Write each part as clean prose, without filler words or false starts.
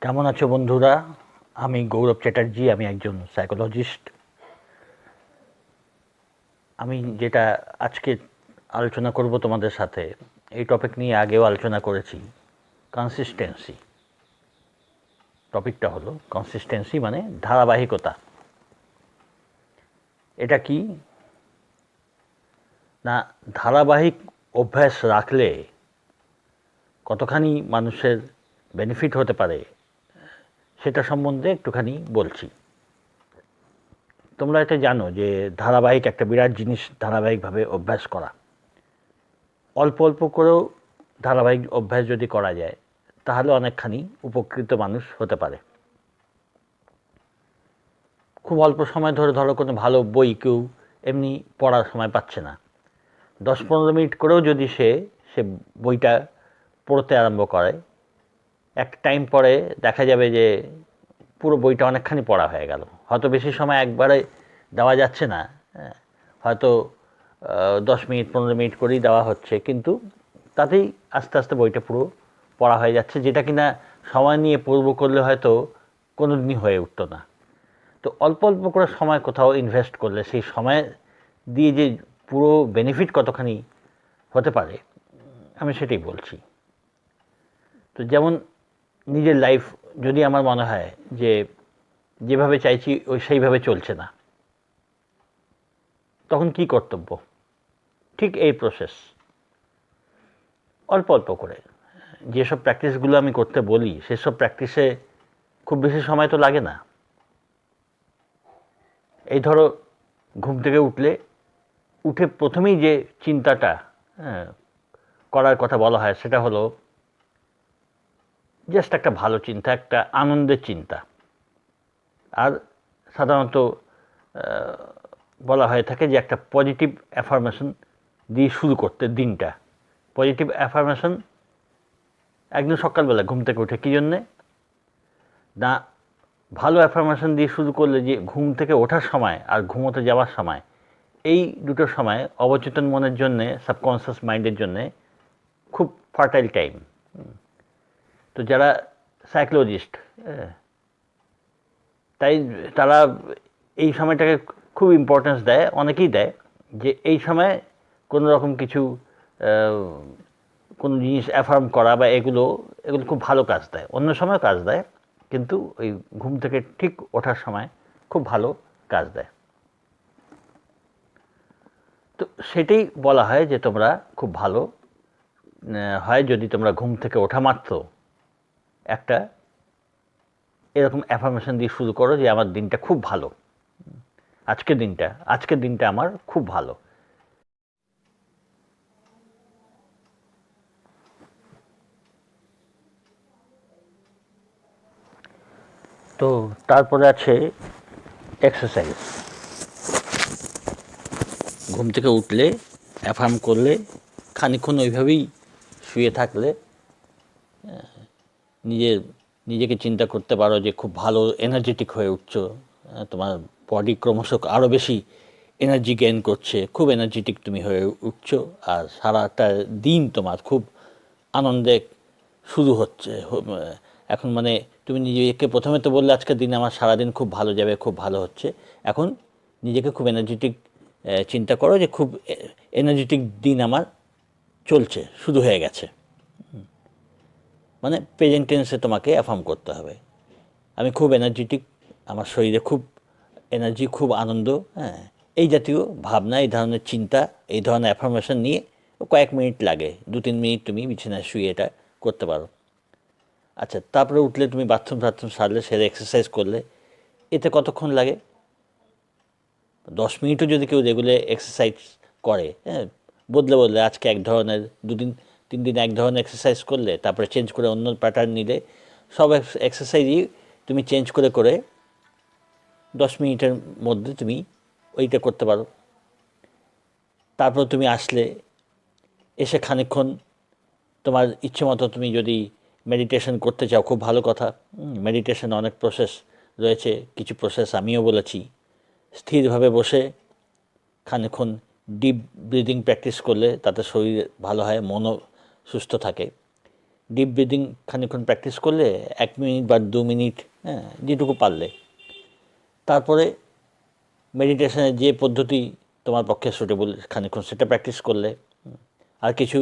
কেমন আছো বন্ধুরা? আমি গৌরব চ্যাটার্জি, আমি একজন সাইকোলজিস্ট। আমি যেটা আজকে আলোচনা করব তোমাদের সাথে, এই টপিক নিয়ে আগেও আলোচনা করেছি। কনসিস্টেন্সি টপিকটা হলো কনসিস্টেন্সি মানে ধারাবাহিকতা। এটা কি না, ধারাবাহিক অভ্যাস রাখলে কতখানি মানুষের বেনিফিট হতে পারে সেটা সম্বন্ধে একটুখানি বলছি। তোমরা এটা জানো যে ধারাবাহিক একটা বিরাট জিনিস, ধারাবাহিকভাবে অভ্যাস করা। অল্প অল্প করেও ধারাবাহিক অভ্যাস যদি করা যায় তাহলে অনেকখানি উপকৃত মানুষ হতে পারে। খুব অল্প সময় ধরে ধরো কোনো ভালো বই কেউ এমনি পড়ার সময় পাচ্ছে না, 10-15 মিনিট করেও যদি সে বইটা পড়তে আরম্ভ করে, এক টাইম পরে দেখা যাবে যে পুরো বইটা অনেকখানি পড়া হয়ে গেল। হয়তো বেশি সময় একবারে দেওয়া যাচ্ছে না, হয়তো 10 মিনিট 15 মিনিট করেই দেওয়া হচ্ছে, কিন্তু তাতেই আস্তে আস্তে বইটা পুরো পড়া হয়ে যাচ্ছে, যেটা কিনা সময় নিয়ে পড়ব করলে হয়তো কোনো দিনই হয়ে উঠতো না। তো অল্প অল্প করে সময় কোথাও ইনভেস্ট করলে সেই সময় দিয়ে যে পুরো বেনিফিট কতখানি হতে পারে আমি সেটাই বলছি। তো যেমন নিজের লাইফ যদি আমার মনে হয় যে যেভাবে চাইছি সেইভাবে চলছে না, তখন কি কর্তব্য? ঠিক এই প্রসেস, অল্প অল্প করে যেসব প্র্যাকটিসগুলো আমি করতে বলি সেসব প্র্যাকটিসে খুব বেশি সময় তো লাগে না। এই ধরো ঘুম থেকে উঠে প্রথমেই যে চিন্তাটা করার কথা বলা হয় সেটা হলো জাস্ট একটা ভালো চিন্তা, একটা আনন্দের চিন্তা। আর সাধারণত বলা হয়ে থাকে যে একটা পজিটিভ অ্যাফার্মেশন দিয়ে শুরু করতে দিনটা। পজিটিভ অ্যাফার্মেশন একদম সকালবেলা ঘুম থেকে উঠে, কী জন্যে না, ভালো অ্যাফার্মেশন দিয়ে শুরু করলে যে ঘুম থেকে ওঠার সময় আর ঘুমোতে যাওয়ার সময়, এই দুটো সময় অবচেতন মনের জন্যে, সাবকনসিয়াস মাইন্ডের জন্যে খুব ফার্টাইল টাইম। তো যারা সাইকোলজিস্ট, তাই তারা এই সময়টাকে খুব ইম্পর্টেন্স দেয়, অনেকেই দেয়, যে এই সময় কোনো রকম কিছু কোনো জিনিস অ্যাফার্ম করা বা এগুলো খুব ভালো কাজ দেয়। অন্য সময় কাজ দেয়, কিন্তু ওই ঘুম থেকে ঠিক ওঠার সময় খুব ভালো কাজ দেয়। তো সেটাই বলা হয় যে তোমরা খুব ভালো হয় যদি তোমরা ঘুম থেকে ওঠা মাত্র একটা এরকম অ্যাফার্মেশন দিয়ে শুরু করো যে আমার দিনটা খুব ভালো, আজকের দিনটা আমার খুব ভালো। তো তারপরে আছে এক্সারসাইজ। ঘুম থেকে উঠলে অ্যাফার্ম করলে, খানিকক্ষণ ওইভাবেই শুয়ে থাকলে নিজেকে চিন্তা করতে পারো যে খুব ভালো এনার্জেটিক হয়ে উঠছো, তোমার বডি ক্রমশ আরও বেশি এনার্জি গেইন করছে, খুব এনার্জেটিক তুমি হয়ে উঠছো, আর সারাটা দিন তোমার খুব আনন্দে শুরু হচ্ছে। এখন মানে তুমি নিজেকে প্রথমে তো বললে আজকের দিনে আমার সারাদিন খুব ভালো যাবে, খুব ভালো হচ্ছে। এখন নিজেকে খুব এনার্জেটিক চিন্তা করো যে খুব এনার্জেটিক দিন আমার চলছে, শুরু হয়ে গেছে। মানে প্রেজেন্ট টেন্সে তোমাকে অ্যাফার্ম করতে হবে, আমি খুব এনার্জেটিক, আমার শরীরে খুব এনার্জি, খুব আনন্দ। হ্যাঁ, এই জাতীয় ভাবনা, এই ধরনের চিন্তা, এই ধরনের অ্যাফার্মেশন নিয়ে কয়েক মিনিট লাগে, 2-3 মিনিট তুমি বিছানায় শুয়ে এটা করতে পারো। আচ্ছা, তারপরে উঠলে তুমি বাথরুম সারলে, সেরে এক্সারসাইজ করলে, এতে কতক্ষণ লাগে? 10 মিনিটও যদি কেউ রেগুলার এক্সারসাইজ করে, হ্যাঁ, বদলে আজকে এক ধরনের, 2 দিন 3 দিন এক ধরনের এক্সারসাইজ করলে, তারপরে চেঞ্জ করে অন্য প্যাটার্ন নিলে, সব এক্সারসাইজই তুমি চেঞ্জ করে করে 10 মিনিটের মধ্যে তুমি ওইটা করতে পারো। তারপর তুমি আসলে, এসে খানিকক্ষণ তোমার ইচ্ছে মতো তুমি যদি মেডিটেশন করতে চাও, খুব ভালো কথা। মেডিটেশন অনেক প্রসেস রয়েছে, কিছু প্রসেস আমিও বলেছি। স্থিরভাবে বসে খানিকক্ষণ ডিপ ব্রিদিং প্র্যাকটিস করলে তাতে শরীর ভালো হয়, মনও সুস্থ থাকে। ডিপ ব্রিদিং খানিকক্ষণ প্র্যাকটিস করলে 1 মিনিট বা 2 মিনিট, হ্যাঁ, যেটুকু পারলে। তারপরে মেডিটেশনের যে পদ্ধতি তোমার পক্ষে সুটেবল খানিকক্ষণ সেটা প্র্যাকটিস করলে। আর কিছু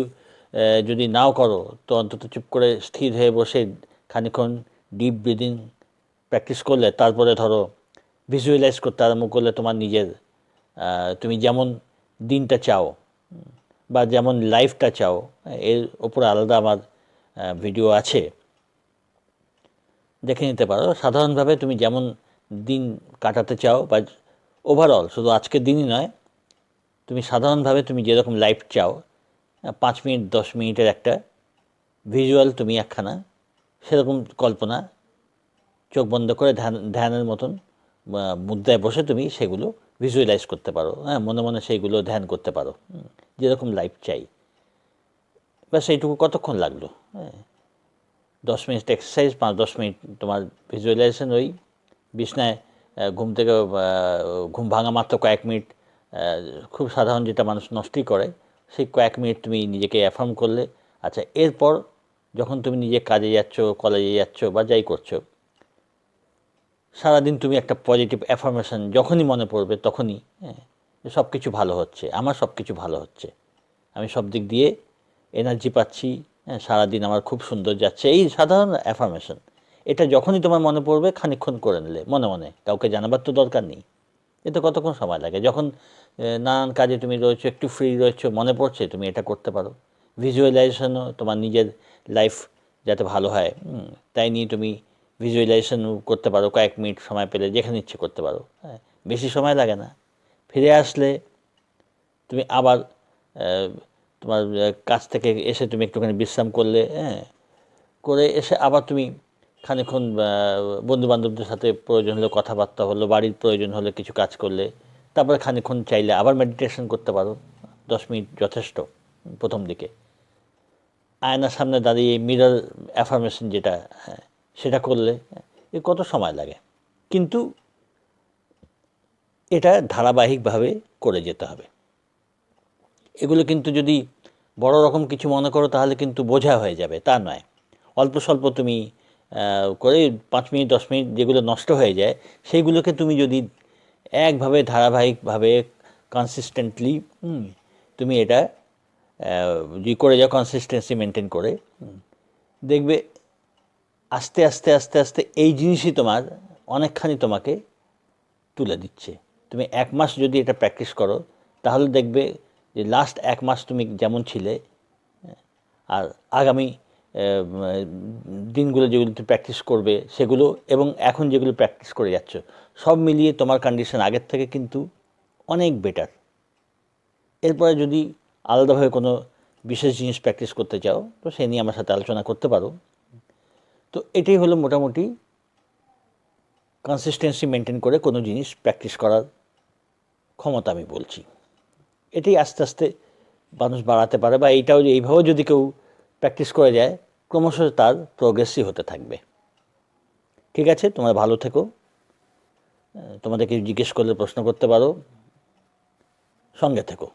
যদি নাও করো তো অন্তত চুপ করে স্থির হয়ে বসে খানিকক্ষণ ডিপ ব্রিদিং প্র্যাকটিস করলে। তারপরে ধরো ভিজুয়ালাইজ করতে আরম্ভ করলে তোমার নিজের, তুমি যেমন দিনটা চাও বা যেমন লাইফটা চাও, এর ওপরে আলাদা আমার ভিডিও আছে, দেখে নিতে পারো। সাধারণভাবে তুমি যেমন দিন কাটাতে চাও বা ওভারঅল শুধু আজকের দিনই নয়, তুমি সাধারণভাবে তুমি যেরকম লাইফ চাও, 5 মিনিট 10 মিনিটের একটা ভিজুয়াল তুমি একখানা সেরকম কল্পনা চোখ বন্ধ করে ধ্যানের মতন মুদ্রায় বসে তুমি সেগুলো ভিজুয়ালাইজ করতে পারো, হ্যাঁ, মনে মনে সেইগুলো ধ্যান করতে পারো, যেরকম লাইফ চাই। ব্যাস এইটুকু কতক্ষণ লাগলো? হ্যাঁ, 10 মিনিট এক্সারসাইজ, 5-10 মিনিট তোমার ভিজুয়ালাইজেশন, ওই বিছনায় ঘুম থেকে ঘুম ভাঙা মাত্র কয়েক মিনিট, খুব সাধারণ যেটা মানুষ নষ্টই করে, সেই কয়েক মিনিট তুমি নিজেকে অ্যাফার্ম করলে। আচ্ছা, এরপর যখন তুমি নিজে কাজে যাচ্ছ, কলেজে যাচ্ছ বা যাই করছো, সারাদিন তুমি একটা পজিটিভ অ্যাফার্মেশন যখনই মনে পড়বে তখনই, হ্যাঁ, সব কিছু ভালো হচ্ছে, আমার সব কিছু ভালো হচ্ছে, আমি সব দিক দিয়ে এনার্জি পাচ্ছি, হ্যাঁ, সারাদিন আমার খুব সুন্দর যাচ্ছে, এই সাধারণ অ্যাফার্মেশন। এটা যখনই তোমার মনে পড়বে খানিকক্ষণ করে নিলে মনে মনে, কাউকে জানাবার তো দরকার নেই। এতে কতক্ষণ সময় লাগে? যখন নানান কাজে তুমি রয়েছো, একটু ফ্রি রয়েছো, মনে পড়ছে, তুমি এটা করতে পারো। ভিজুয়ালাইজেশনও তোমার নিজের লাইফ যাতে ভালো হয়, তাই নিয়ে তুমি ভিজুয়ালাইজেশন করতে পারো কয়েক মিনিট সময় পেলে, যেখানে ইচ্ছে করতে পারো, হ্যাঁ, বেশি সময় লাগে না। ফিরে আসলে তুমি আবার তোমার কাজ থেকে এসে তুমি একটুখানি বিশ্রাম করলে, হ্যাঁ, করে এসে আবার তুমি খানিকক্ষণ বন্ধুবান্ধবদের সাথে প্রয়োজন হলে কথাবার্তা হলো, বাড়ির প্রয়োজন হলে কিছু কাজ করলে, তারপরে খানিকক্ষণ চাইলে আবার মেডিটেশন করতে পারো। 10 মিনিট যথেষ্ট প্রথম দিকে। আয়নার সামনে দাঁড়িয়ে মিরর অ্যাফার্মেশন যেটা, হ্যাঁ, সেটা করলে এ কত সময় লাগে? কিন্তু এটা ধারাবাহিকভাবে করে যেতে হবে। এগুলো কিন্তু যদি বড় রকম কিছু মনে করো তাহলে কিন্তু বোঝা হয়ে যাবে, তা নয়। অল্প স্বল্প তুমি করে 5 মিনিট 10 মিনিট যেগুলো নষ্ট হয়ে যায়, সেইগুলোকে তুমি যদি একভাবে ধারাবাহিকভাবে কনসিস্টেন্টলি তুমি এটা যদি করে যাও, কনসিস্টেন্সি মেনটেন করে, দেখবে আস্তে আস্তে আস্তে আস্তে এই জিনিসই তোমার অনেকখানি তোমাকে তুলে দিচ্ছে। তুমি 1 মাস যদি এটা প্র্যাকটিস করো তাহলে দেখবে যে লাস্ট 1 মাস তুমি যেমন ছিলে, আর আগামী দিনগুলো যেগুলো তুমি প্র্যাকটিস করবে সেগুলো, এবং এখন যেগুলো প্র্যাকটিস করে যাচ্ছ, সব মিলিয়ে তোমার কন্ডিশন আগের থেকে কিন্তু অনেক বেটার। এরপরে যদি আলাদাভাবে কোনো বিশেষ জিনিস প্র্যাকটিস করতে চাও তো সে নিয়ে আমার সাথে আলোচনা করতে পারো। তো এটাই হলো মোটামুটি কনসিস্টেন্সি মেনটেন করে কোনো জিনিস প্র্যাকটিস করার ক্ষমতা আমি বলছি। এটাই আস্তে আস্তে মানুষ বাড়াতে পারে, বা এইটাও এইভাবেও যদি কেউ প্র্যাকটিস করে যায় ক্রমশ তার প্রোগ্রেসই হতে থাকবে। ঠিক আছে, তোমরা ভালো থেকো। তোমাদেরকে জিজ্ঞেস করলে প্রশ্ন করতে পারো, সঙ্গে থেকো।